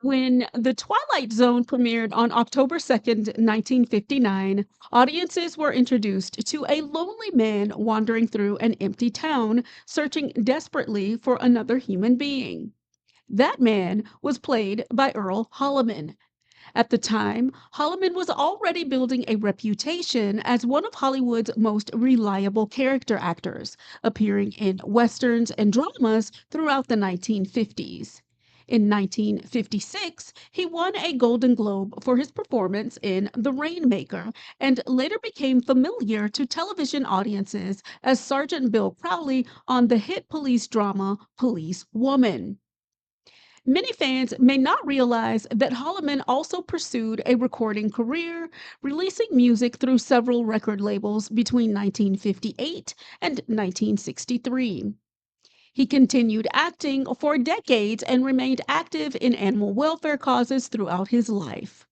When The Twilight Zone premiered on October 2nd, 1959, audiences were introduced to a lonely man wandering through an empty town, searching desperately for another human being. That man was played by Earl Holliman. At the time, Holliman was already building a reputation as one of Hollywood's most reliable character actors, appearing in westerns and dramas throughout the 1950s. In 1956, he won a Golden Globe for his performance in The Rainmaker and later became familiar to television audiences as Sergeant Bill Crowley on the hit police drama Police Woman. Many fans may not realize that Holloman also pursued a recording career, releasing music through several record labels between 1958 and 1963. He continued acting for decades and remained active in animal welfare causes throughout his life.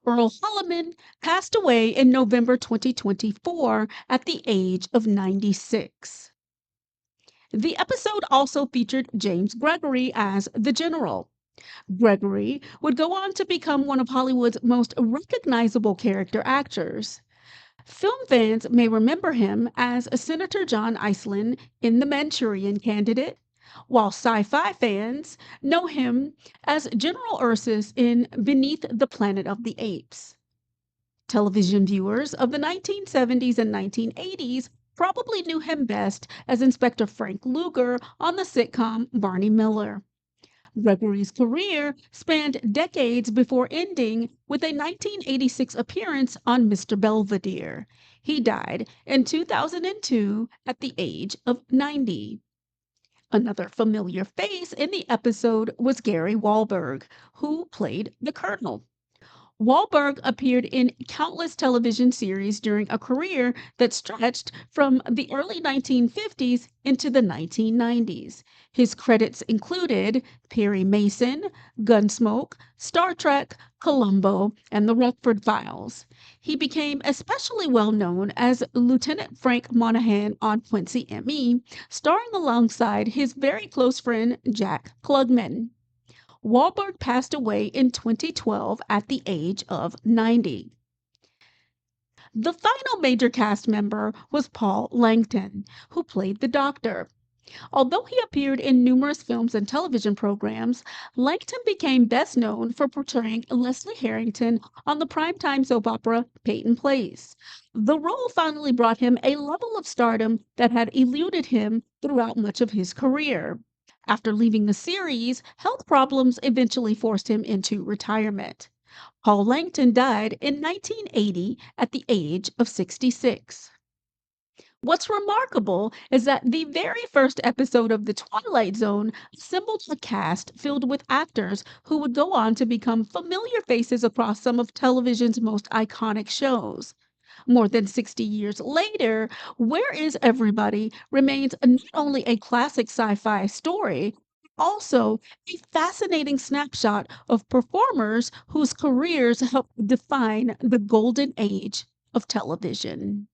Earl Holliman passed away in November 2024 at the age of 96. The episode also featured James Gregory as the General. Gregory would go on to become one of Hollywood's most recognizable character actors. Film fans may remember him as Senator John Iceland in The Manchurian Candidate, while sci fi fans know him as General Ursus in Beneath the Planet of the Apes. Television viewers of the 1970s and 1980s probably knew him best as Inspector Frank Luger on the sitcom Barney Miller. Gregory's career spanned decades before ending with a 1986 appearance on Mr. Belvedere. He died in 2002 at the age of 90. Another familiar face in the episode was Gary Wahlberg, who played the Colonel. Wahlberg appeared in countless television series during a career that stretched from the early 1950s into the 1990s. His credits included Perry Mason, Gunsmoke, Star Trek, Columbo, and The Rockford Files. He became especially well known as Lieutenant Frank Monahan on Quincy M.E., starring alongside his very close friend Jack Klugman. Wahlberg passed away in 2012 at the age of 90. The final major cast member was Paul Langton, who played the Doctor. Although he appeared in numerous films and television programs, Langton became best known for portraying Leslie Harrington on the primetime soap opera Peyton Place. The role finally brought him a level of stardom that had eluded him throughout much of his career. After leaving the series, health problems eventually forced him into retirement. Paul Langton died in 1980 at the age of 66. What's remarkable is that the very first episode of The Twilight Zone assembled a cast filled with actors who would go on to become familiar faces across some of television's most iconic shows. More than 60 years later, Where Is Everybody remains not only a classic sci fi story, but also a fascinating snapshot of performers whose careers helped define the golden age of television.